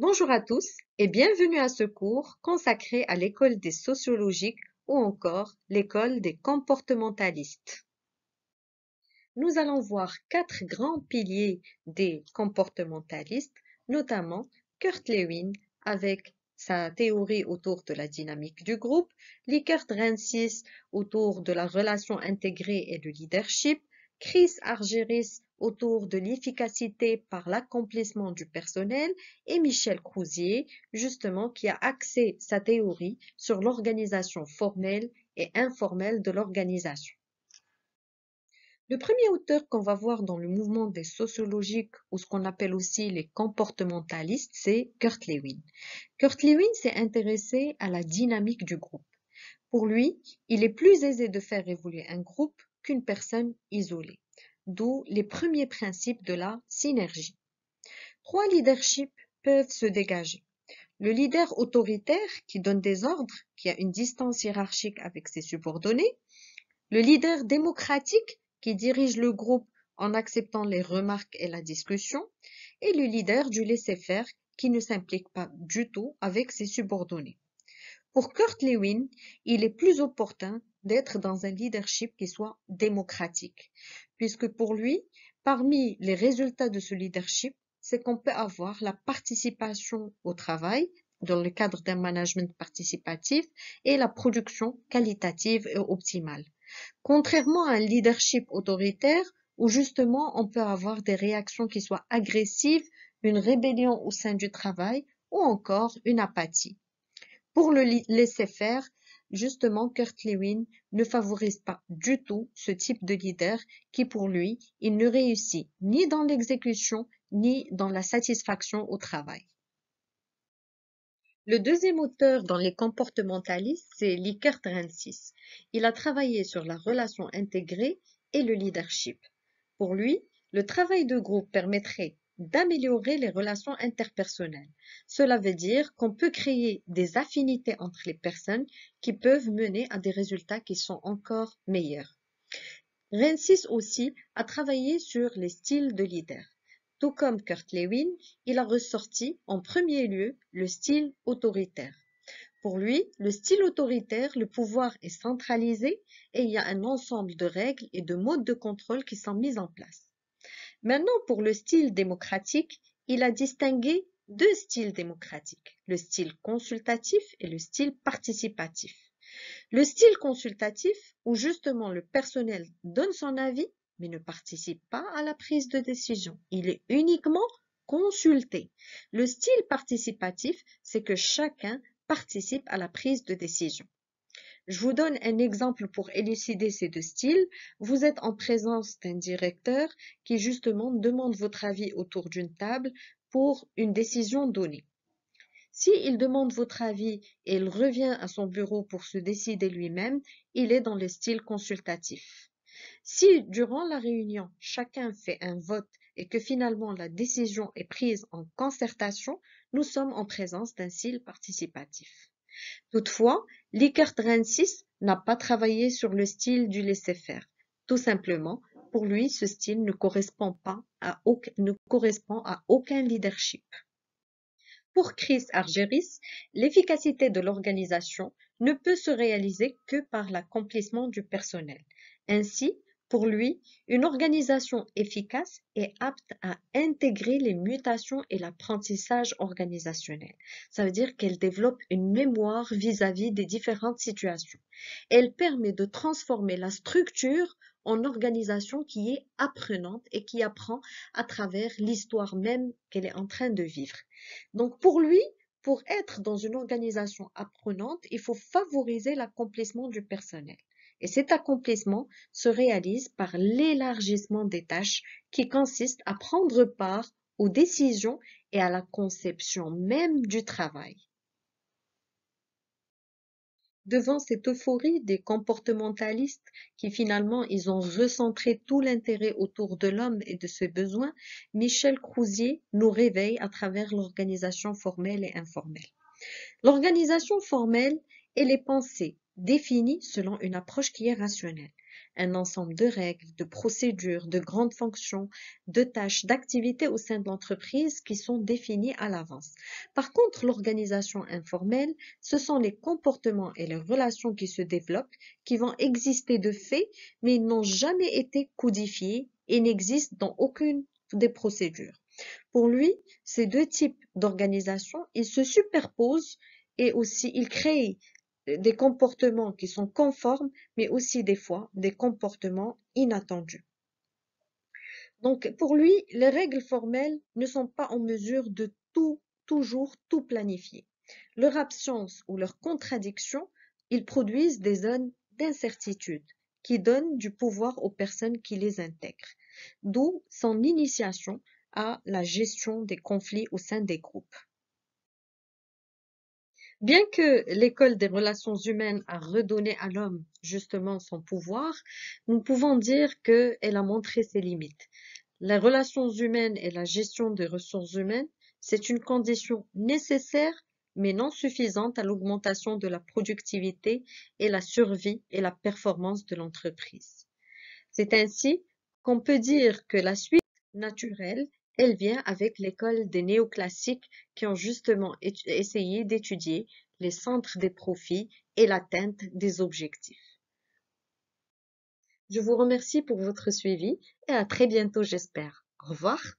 Bonjour à tous et bienvenue à ce cours consacré à l'école des sociologiques ou encore l'école des comportementalistes. Nous allons voir quatre grands piliers des comportementalistes, notamment Kurt Lewin avec sa théorie autour de la dynamique du groupe, Likert Rensis autour de la relation intégrée et du leadership, Chris Argyris autour de l'efficacité par l'accomplissement du personnel et Michel Crozier, justement, qui a axé sa théorie sur l'organisation formelle et informelle de l'organisation. Le premier auteur qu'on va voir dans le mouvement des sociologiques ou ce qu'on appelle aussi les comportementalistes, c'est Kurt Lewin. Kurt Lewin s'est intéressé à la dynamique du groupe. Pour lui, il est plus aisé de faire évoluer un groupe qu'une personne isolée, d'où les premiers principes de la synergie. Trois leaderships peuvent se dégager. Le leader autoritaire qui donne des ordres, qui a une distance hiérarchique avec ses subordonnés, le leader démocratique qui dirige le groupe en acceptant les remarques et la discussion, et le leader du laisser-faire qui ne s'implique pas du tout avec ses subordonnés. Pour Kurt Lewin, il est plus opportun d'être dans un leadership qui soit démocratique, puisque pour lui, parmi les résultats de ce leadership, c'est qu'on peut avoir la participation au travail dans le cadre d'un management participatif et la production qualitative et optimale. Contrairement à un leadership autoritaire où justement on peut avoir des réactions qui soient agressives, une rébellion au sein du travail ou encore une apathie. Pour le laisser faire, justement, Kurt Lewin ne favorise pas du tout ce type de leader qui, pour lui, il ne réussit ni dans l'exécution ni dans la satisfaction au travail. Le deuxième auteur dans les comportementalistes, c'est Likert Rensis. Il a travaillé sur la relation intégrée et le leadership. Pour lui, le travail de groupe permettrait d'améliorer les relations interpersonnelles. Cela veut dire qu'on peut créer des affinités entre les personnes qui peuvent mener à des résultats qui sont encore meilleurs. Rensis aussi a travaillé sur les styles de leader. Tout comme Kurt Lewin, il a ressorti en premier lieu le style autoritaire. Pour lui, le style autoritaire, le pouvoir est centralisé et il y a un ensemble de règles et de modes de contrôle qui sont mis en place. Maintenant, pour le style démocratique, il a distingué deux styles démocratiques, le style consultatif et le style participatif. Le style consultatif, où justement le personnel donne son avis, mais ne participe pas à la prise de décision. Il est uniquement consulté. Le style participatif, c'est que chacun participe à la prise de décision. Je vous donne un exemple pour élucider ces deux styles. Vous êtes en présence d'un directeur qui justement demande votre avis autour d'une table pour une décision donnée. S'il demande votre avis et il revient à son bureau pour se décider lui-même, il est dans le style consultatif. Si durant la réunion, chacun fait un vote et que finalement la décision est prise en concertation, nous sommes en présence d'un style participatif. Toutefois, Likert Rensis n'a pas travaillé sur le style du laisser-faire. Tout simplement, pour lui, ce style ne correspond à aucun leadership. Pour Chris Argyris, l'efficacité de l'organisation ne peut se réaliser que par l'accomplissement du personnel. Ainsi, pour lui, une organisation efficace est apte à intégrer les mutations et l'apprentissage organisationnel. Ça veut dire qu'elle développe une mémoire vis-à-vis des différentes situations. Elle permet de transformer la structure en organisation qui est apprenante et qui apprend à travers l'histoire même qu'elle est en train de vivre. Donc pour lui, pour être dans une organisation apprenante, il faut favoriser l'accomplissement du personnel. Et cet accomplissement se réalise par l'élargissement des tâches qui consiste à prendre part aux décisions et à la conception même du travail. Devant cette euphorie des comportementalistes qui finalement ils ont recentré tout l'intérêt autour de l'homme et de ses besoins, Michel Crozier nous réveille à travers l'organisation formelle et informelle. L'organisation formelle, elle est pensée, définie selon une approche qui est rationnelle. un ensemble de règles, de procédures, de grandes fonctions, de tâches, d'activités au sein de l'entreprise qui sont définies à l'avance. Par contre, l'organisation informelle, ce sont les comportements et les relations qui se développent, qui vont exister de fait, mais ils n'ont jamais été codifiés et n'existent dans aucune des procédures. Pour lui, ces deux types d'organisation, ils se superposent et aussi ils créent des comportements qui sont conformes, mais aussi des fois des comportements inattendus. Donc, pour lui, les règles formelles ne sont pas en mesure de toujours tout planifier. Leur absence ou leur contradiction, ils produisent des zones d'incertitude qui donnent du pouvoir aux personnes qui les intègrent, d'où son initiation à la gestion des conflits au sein des groupes. Bien que l'école des relations humaines a redonné à l'homme justement son pouvoir, nous pouvons dire qu'elle a montré ses limites. Les relations humaines et la gestion des ressources humaines, c'est une condition nécessaire mais non suffisante à l'augmentation de la productivité et la survie et la performance de l'entreprise. C'est ainsi qu'on peut dire que la suite naturelle, elle vient avec l'école des néoclassiques qui ont justement essayé d'étudier les centres des profits et l'atteinte des objectifs. Je vous remercie pour votre suivi et à très bientôt, j'espère. Au revoir.